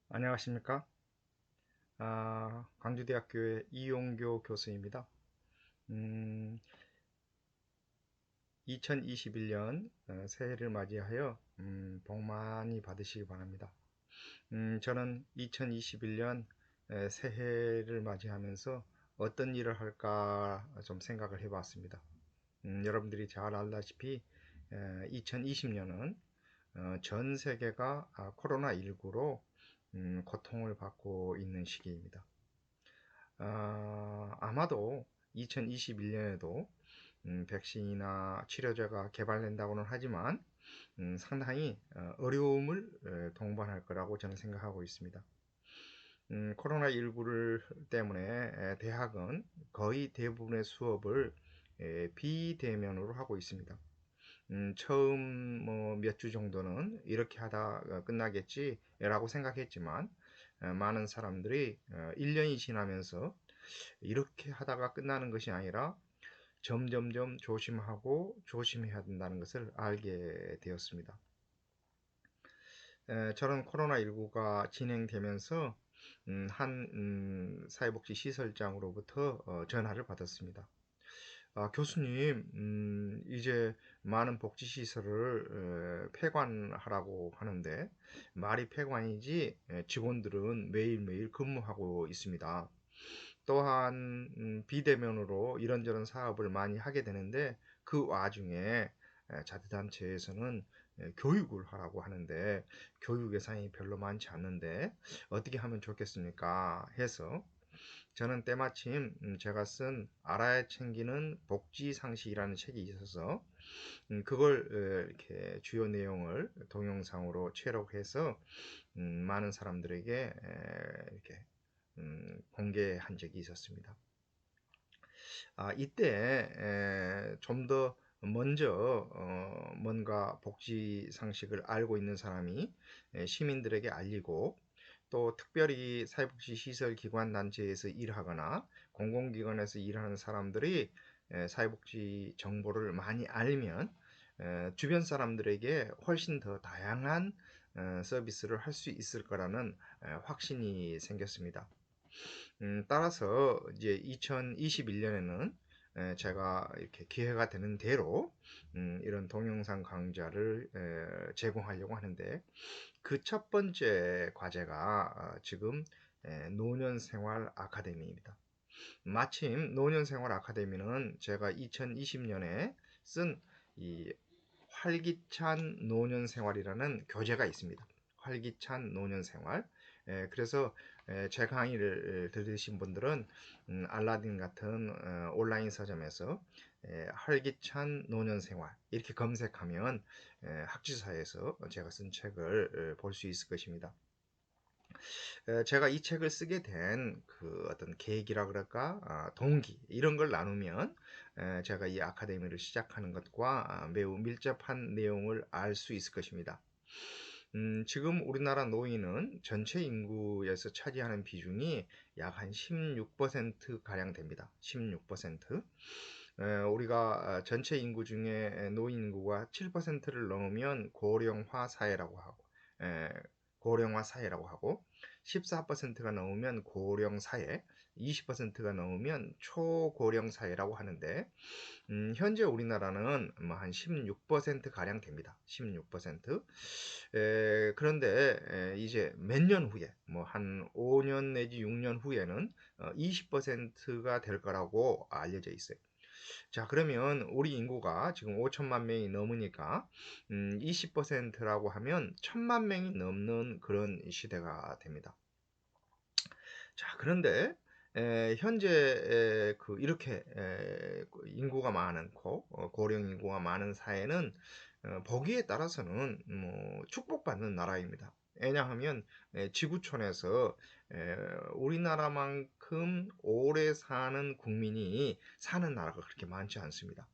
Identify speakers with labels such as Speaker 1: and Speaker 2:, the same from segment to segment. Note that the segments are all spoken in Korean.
Speaker 1: 안녕하십니까? 광주대학교의 이용교 교수입니다. 음, 2021년 새해를 맞이하여 복 많이 받으시기 바랍니다. 저는 2021년 새해를 맞이하면서 어떤 일을 할까 좀 생각을 해봤습니다. 여러분들이 잘 알다시피 2020년은 전 세계가 코로나19로 고통을 받고 있는 시기입니다. 아마도 2021년에도 백신이나 치료제가 개발된다고는 하지만 상당히 어려움을 동반할 거라고 저는 생각하고 있습니다. 코로나19를 때문에 대학은 거의 대부분의 수업을 비대면으로 하고 있습니다. 처음 뭐 몇 주 정도는 이렇게 하다 끝나겠지라고 생각했지만 많은 사람들이 1년이 지나면서 이렇게 하다가 끝나는 것이 아니라 점점점 조심하고 조심해야 된다는 것을 알게 되었습니다. 저는 코로나19가 진행되면서 한 사회복지 시설장으로부터 전화를 받았습니다. 교수님, 이제 많은 복지시설을 폐관하라고 하는데 말이 폐관이지 직원들은 매일매일 근무하고 있습니다. 또한 비대면으로 이런저런 사업을 많이 하게 되는데 그 와중에 자치단체에서는 교육을 하라고 하는데 교육 예산이 별로 많지 않는데 어떻게 하면 좋겠습니까? 해서 저는 때마침 제가 쓴 알아야 챙기는 복지상식이라는 책이 있어서 그걸 이렇게 주요 내용을 동영상으로 채록해서 많은 사람들에게 이렇게 공개한 적이 있었습니다. 이때 좀 더 먼저 뭔가 복지 상식을 알고 있는 사람이 시민들에게 알리고 또 특별히 사회복지 시설 기관 단체에서 일하거나 공공기관에서 일하는 사람들이 사회복지 정보를 많이 알면 주변 사람들에게 훨씬 더 다양한 서비스를 할 수 있을 거라는 확신이 생겼습니다. 따라서 이제 2021년에는 제가 이렇게 기회가 되는 대로 이런 동영상 강좌를 제공하려고 하는데 그 첫 번째 과제가 지금 노년생활 아카데미입니다. 마침 노년생활 아카데미는 제가 2020년에 쓴 이 활기찬 노년생활이라는 교재가 있습니다. 활기찬 노년생활. 그래서 제 강의를 들으신 분들은 알라딘 같은 온라인 서점에서 활기찬 노년생활 이렇게 검색하면 학지사에서 제가 쓴 책을 볼 수 있을 것입니다. 제가 이 책을 쓰게 된 그 어떤 계기라 그럴까, 동기 이런 걸 나누면 제가 이 아카데미를 시작하는 것과 매우 밀접한 내용을 알 수 있을 것입니다. 지금 우리나라 노인은 전체 인구에서 차지하는 비중이 약 한 16% 가량 됩니다. 16%. 우리가 전체 인구 중에 노인 인구가 7%를 넘으면 고령화 사회라고 하고 14%가 넘으면 고령 사회, 20%가 넘으면 초고령 사회라고 하는데 현재 우리나라는 뭐 한 16% 가량 됩니다. 16%. 그런데 이제 몇 년 후에 뭐 한 5년 내지 6년 후에는 20%가 될 거라고 알려져 있어요. 자, 그러면 우리 인구가 지금 5천만 명이 넘으니까 20%라고 하면 1천만 명이 넘는 그런 시대가 됩니다. 자, 그런데 현재 이렇게 인구가 많고 고령 인구가 많은 사회는 보기에 따라서는 뭐 축복받는 나라입니다. 왜냐하면 지구촌에서 우리나라만큼 오래 사는 국민이 사는 나라가 그렇게 많지 않습니다.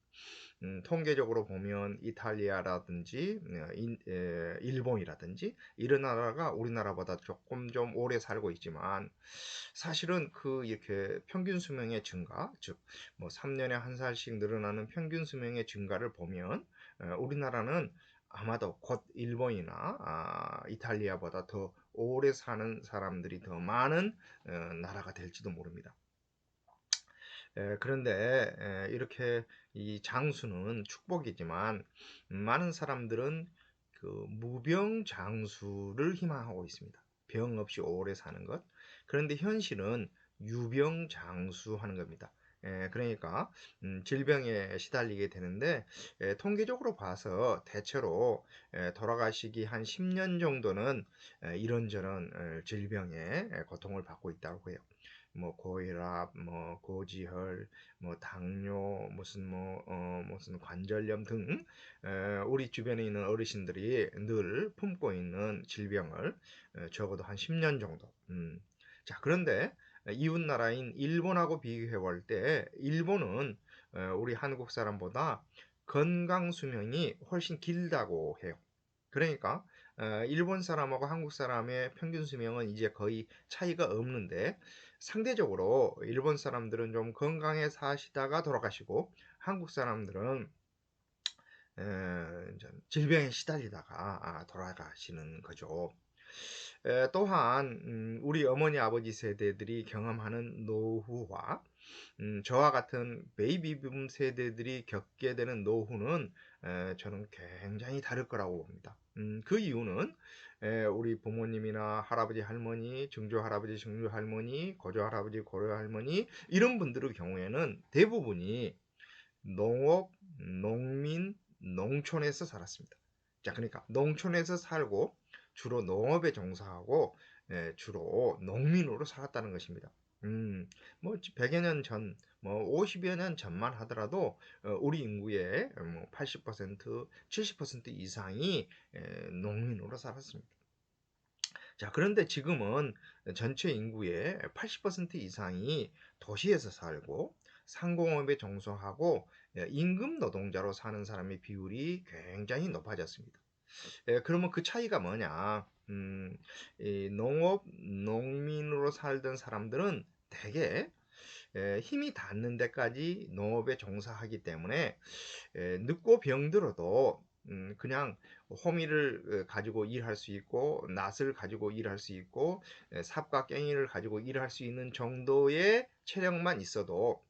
Speaker 1: 통계적으로 보면 이탈리아라든지 일본이라든지 이런 나라가 우리나라보다 조금 좀 오래 살고 있지만 사실은 그 이렇게 평균 수명의 증가, 즉 뭐 3년에 한 살씩 늘어나는 평균 수명의 증가를 보면 우리나라는 아마도 곧 일본이나 이탈리아보다 더 오래 사는 사람들이 더 많은 나라가 될지도 모릅니다. 그런데 이렇게 이 장수는 축복이지만 많은 사람들은 그 무병장수를 희망하고 있습니다. 병 없이 오래 사는 것. 그런데 현실은 유병장수하는 겁니다. 그러니까 질병에 시달리게 되는데 통계적으로 봐서 대체로 돌아가시기 한 10년 정도는 이런저런 질병에 고통을 받고 있다고 해요. 뭐 고혈압, 뭐 고지혈, 뭐 당뇨, 무슨 관절염 등 우리 주변에 있는 어르신들이 늘 품고 있는 질병을 적어도 한 10년 정도. 자, 그런데 이웃 나라인 일본하고 비교해 볼 때 일본은 우리 한국 사람보다 건강 수명이 훨씬 길다고 해요. 그러니까 일본 사람하고 한국 사람의 평균 수명은 이제 거의 차이가 없는데 상대적으로 일본 사람들은 좀 건강해 사시다가 돌아가시고 한국 사람들은 질병에 시달리다가 돌아가시는 거죠. 또한 우리 어머니 아버지 세대들이 경험하는 노후와 저와 같은 베이비붐 세대들이 겪게 되는 노후는 저는 굉장히 다를 거라고 봅니다. 그 이유는 우리 부모님이나 할아버지 할머니, 증조 할아버지, 증조 할머니, 고조 할아버지, 고조 할머니 이런 분들의 경우에는 대부분이 농업, 농민, 농촌에서 살았습니다. 자, 그러니까 농촌에서 살고 주로 농업에 종사하고 주로 농민으로 살았다는 것입니다. 뭐 100여 년 전, 뭐 50여 년 전만 하더라도 우리 인구의 뭐 80%, 70% 이상이 농민으로 살았습니다. 자, 그런데 지금은 전체 인구의 80% 이상이 도시에서 살고 상공업에 종사하고 임금 노동자로 사는 사람의 비율이 굉장히 높아졌습니다. 그러면 그 차이가 뭐냐? 이 농업, 농민으로 살던 사람들은 대개 힘이 닿는 데까지 농업에 종사하기 때문에 늙고 병들어도 그냥 호미를 가지고 일할 수 있고 낫을 가지고 일할 수 있고 삽과 깽이를 가지고 일할 수 있는 정도의 체력만 있어도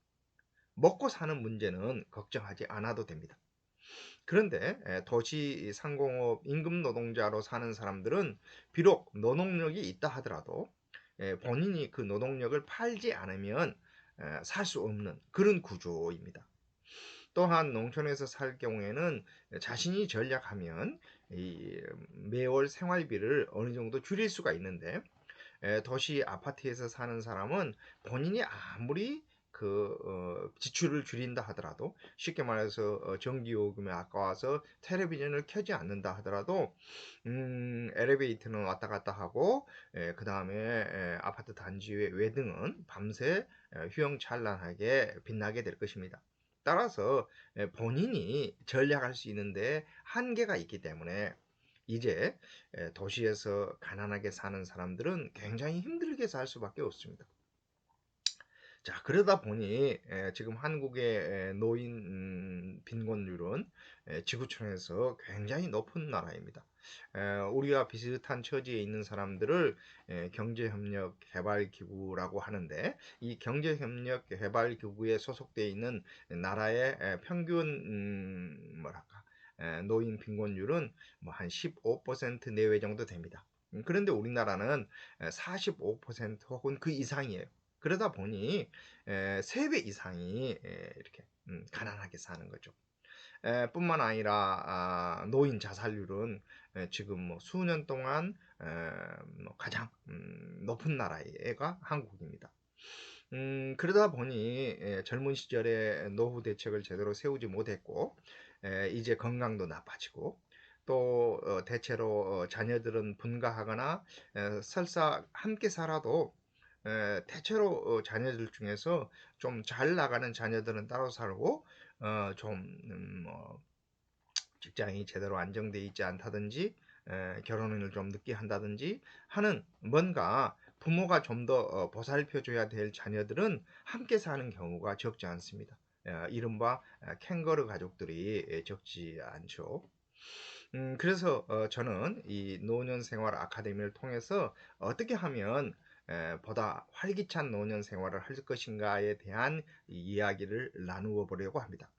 Speaker 1: 먹고 사는 문제는 걱정하지 않아도 됩니다. 그런데 도시 상공업 임금 노동자로 사는 사람들은 비록 노동력이 있다 하더라도 본인이 그 노동력을 팔지 않으면 살 수 없는 그런 구조입니다. 또한 농촌에서 살 경우에는 자신이 전략하면 매월 생활비를 어느 정도 줄일 수가 있는데 도시 아파트에서 사는 사람은 본인이 아무리 지출을 줄인다 하더라도 쉽게 말해서 전기요금이 아까워서 텔레비전을 켜지 않는다 하더라도 엘리베이터는 왔다 갔다 하고 그 다음에 아파트 단지의 외등은 밤새 휘황찬란하게 빛나게 될 것입니다. 따라서 본인이 전략할 수 있는데 한계가 있기 때문에 이제 도시에서 가난하게 사는 사람들은 굉장히 힘들게 살 수밖에 없습니다. 자, 그러다 보니 지금 한국의 노인 빈곤율은 지구촌에서 굉장히 높은 나라입니다. 우리와 비슷한 처지에 있는 사람들을 경제협력개발기구라고 하는데 이 경제협력개발기구에 소속되어 있는 나라의 평균 뭐랄까 노인 빈곤율은 뭐 한 15% 내외 정도 됩니다. 그런데 우리나라는 45% 혹은 그 이상이에요. 그러다 보니 3배 이상이 이렇게 가난하게 사는 거죠. 뿐만 아니라 노인 자살률은 지금 뭐 수년 동안 뭐 가장 높은 나라가 한국입니다. 그러다 보니 젊은 시절에 노후 대책을 제대로 세우지 못했고 이제 건강도 나빠지고 또 대체로 자녀들은 분가하거나 설사 함께 살아도 대체로 자녀들 중에서 좀 잘 나가는 자녀들은 따로 살고 뭐 직장이 제대로 안정돼 있지 않다든지 결혼을 좀 늦게 한다든지 하는 뭔가 부모가 좀 더 보살펴줘야 될 자녀들은 함께 사는 경우가 적지 않습니다. 이른바 캥거루 가족들이 적지 않죠. 그래서 저는 이 노년 생활 아카데미를 통해서 어떻게 하면 보다 활기찬 노년 생활을 할 것인가에 대한 이야기를 나누어 보려고 합니다.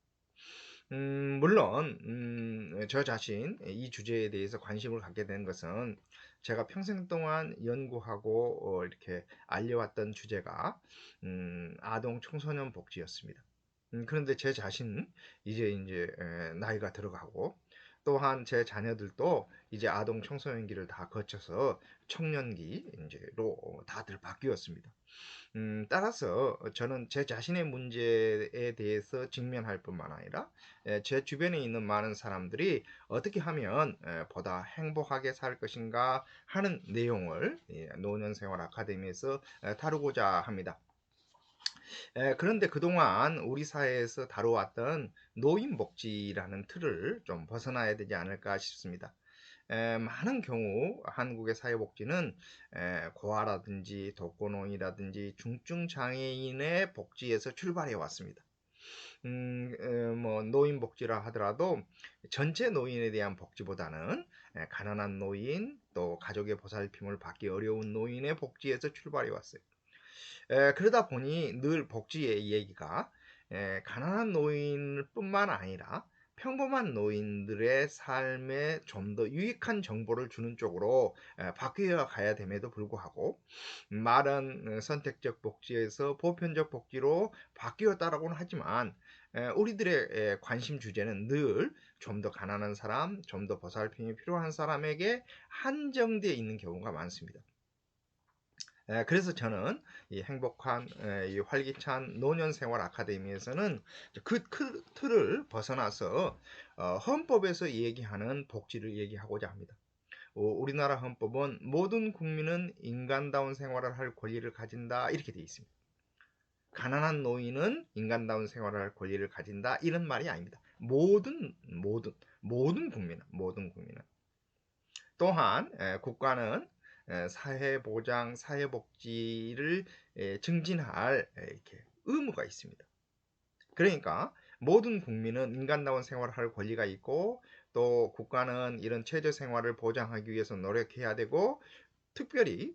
Speaker 1: 물론 저 자신 이 주제에 대해서 관심을 갖게 된 것은 제가 평생 동안 연구하고 이렇게 알려왔던 주제가 아동 청소년 복지였습니다. 그런데 제 자신 이제 나이가 들어가고 또한 제 자녀들도 이제 아동 청소년기를 다 거쳐서 청년기 이제로 다들 바뀌었습니다. 따라서 저는 제 자신의 문제에 대해서 직면할 뿐만 아니라 제 주변에 있는 많은 사람들이 어떻게 하면 보다 행복하게 살 것인가 하는 내용을 노년생활 아카데미에서 다루고자 합니다. 그런데 그동안 우리 사회에서 다뤄왔던 노인복지라는 틀을 좀 벗어나야 되지 않을까 싶습니다. 많은 경우 한국의 사회복지는 고아라든지 독거노인이라든지 중증 장애인의 복지에서 출발해 왔습니다. 뭐 노인 복지라 하더라도 전체 노인에 대한 복지보다는 가난한 노인 또 가족의 보살핌을 받기 어려운 노인의 복지에서 출발해 왔어요. 그러다 보니 늘 복지의 얘기가 가난한 노인뿐만 아니라 평범한 노인들의 삶에 좀 더 유익한 정보를 주는 쪽으로 바뀌어 가야 됨에도 불구하고 말은 선택적 복지에서 보편적 복지로 바뀌었다라고는 하지만 우리들의 관심 주제는 늘 좀 더 가난한 사람, 좀 더 보살핌이 필요한 사람에게 한정되어 있는 경우가 많습니다. 그래서 저는 이 행복한 이 활기찬 노년생활 아카데미에서는 그 틀을 벗어나서 헌법에서 얘기하는 복지를 얘기하고자 합니다. 우리나라 헌법은 모든 국민은 인간다운 생활을 할 권리를 가진다 이렇게 되어 있습니다. 가난한 노인은 인간다운 생활을 할 권리를 가진다 이런 말이 아닙니다. 모든 국민은 또한 국가는 사회보장, 사회복지를 증진할 이렇게 의무가 있습니다. 그러니까 모든 국민은 인간다운 생활을 할 권리가 있고 또 국가는 이런 최저 생활을 보장하기 위해서 노력해야 되고 특별히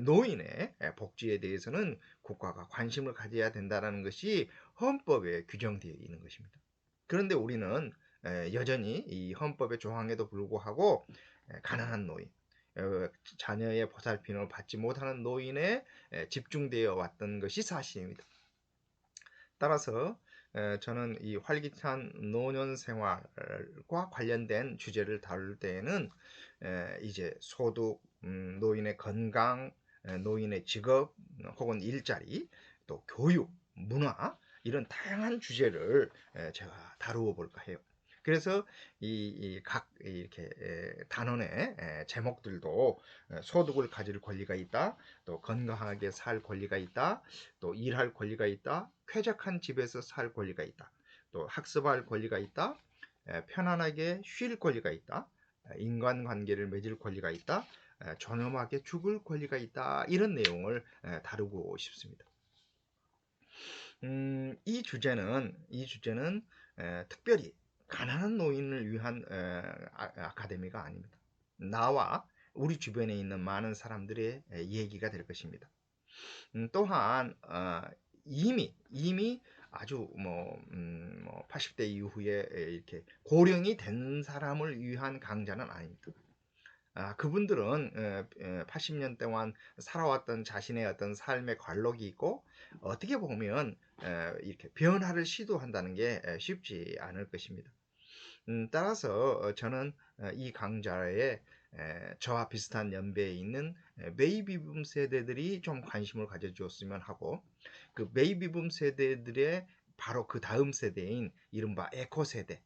Speaker 1: 노인의 복지에 대해서는 국가가 관심을 가져야 된다는 것이 헌법에 규정되어 있는 것입니다. 그런데 우리는 여전히 이 헌법의 조항에도 불구하고 가난한 노인, 자녀의 보살핌을 받지 못하는 노인에 집중되어 왔던 것이 사실입니다. 따라서 저는 이 활기찬 노년 생활과 관련된 주제를 다룰 때에는 이제 소득, 노인의 건강, 노인의 직업 혹은 일자리, 또 교육, 문화 이런 다양한 주제를 제가 다루어 볼까 해요. 그래서 각 이렇게 단원의 제목들도 소득을 가질 권리가 있다, 또 건강하게 살 권리가 있다, 또 일할 권리가 있다, 쾌적한 집에서 살 권리가 있다, 또 학습할 권리가 있다, 편안하게 쉴 권리가 있다, 인간관계를 맺을 권리가 있다, 존엄하게 죽을 권리가 있다 이런 내용을 다루고 싶습니다. 이 주제는 특별히 가난한 노인을 위한 아카데미가 아닙니다. 나와 우리 주변에 있는 많은 사람들의 얘기가 될 것입니다. 또한 이미 아주 뭐 80대 이후에 이렇게 고령이 된 사람을 위한 강좌는 아닙니다. 그분들은 80년 동안 살아왔던 자신의 어떤 삶의 관록이 있고 어떻게 보면 이렇게 변화를 시도한다는 게 쉽지 않을 것입니다. 따라서 저는 이 강좌에 저와 비슷한 연배에 있는 베이비붐 세대들이 좀 관심을 가져주었으면 하고 그 베이비붐 세대들의 바로 그 다음 세대인 이른바 에코 세대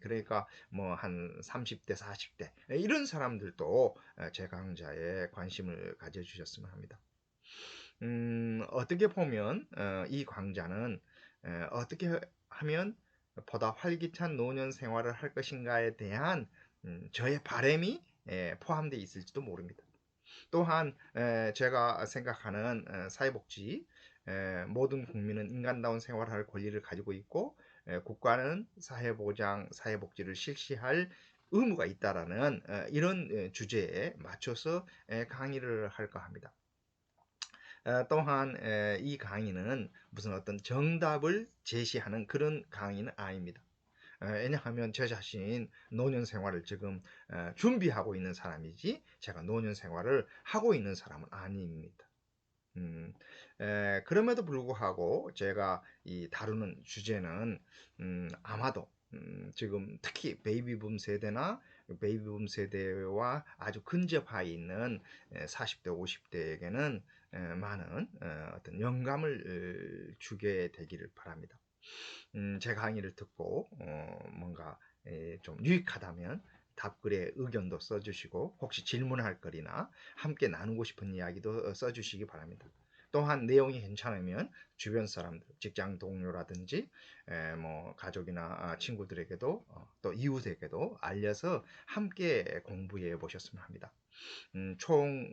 Speaker 1: 그러니까 뭐 한 30대, 40대 이런 사람들도 제 강좌에 관심을 가져주셨으면 합니다. 어떻게 보면 이 강좌는 어떻게 하면 보다 활기찬 노년 생활을 할 것인가에 대한 저의 바람이 포함되어 있을지도 모릅니다. 또한 제가 생각하는 사회복지 모든 국민은 인간다운 생활을 할 권리를 가지고 있고 국가는 사회보장, 사회복지를 실시할 의무가 있다라는 이런 주제에 맞춰서 강의를 할까 합니다. 또한 이 강의는 무슨 어떤 정답을 제시하는 그런 강의는 아닙니다. 왜냐하면 저 자신 노년 생활을 지금 준비하고 있는 사람이지 제가 노년 생활을 하고 있는 사람은 아닙니다. 그럼에도 불구하고 제가 이 다루는 주제는 아마도 지금 특히 베이비붐 세대나 베이비붐 세대와 아주 근접하에 있는 40대, 50대에게는 많은 어떤 영감을 주게 되기를 바랍니다. 제 강의를 듣고 뭔가 좀 유익하다면 답글에 의견도 써주시고 혹시 질문할 거리나 함께 나누고 싶은 이야기도 써주시기 바랍니다. 또한 내용이 괜찮으면 주변 사람들, 직장 동료라든지 뭐 가족이나 친구들에게도 또 이웃에게도 알려서 함께 공부해 보셨으면 합니다. 총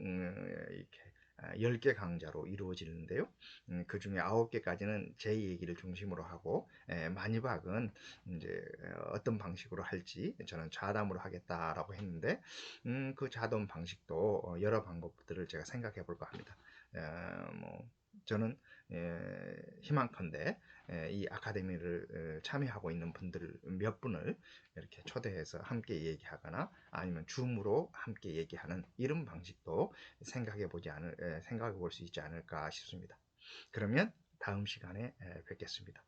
Speaker 1: 이렇게 10개 강좌로 이루어지는데요. 그 중에 9개까지는 제 얘기를 중심으로 하고 마지막은 이제 어떤 방식으로 할지 저는 좌담으로 하겠다라고 했는데 그 좌담 방식도 여러 방법들을 제가 생각해 볼까 합니다. 뭐 저는 희망컨대 이 아카데미를 참여하고 있는 분들 몇 분을 이렇게 초대해서 함께 얘기하거나 아니면 줌으로 함께 얘기하는 이런 방식도 생각해 볼 수 있지 않을까 싶습니다. 그러면 다음 시간에 뵙겠습니다.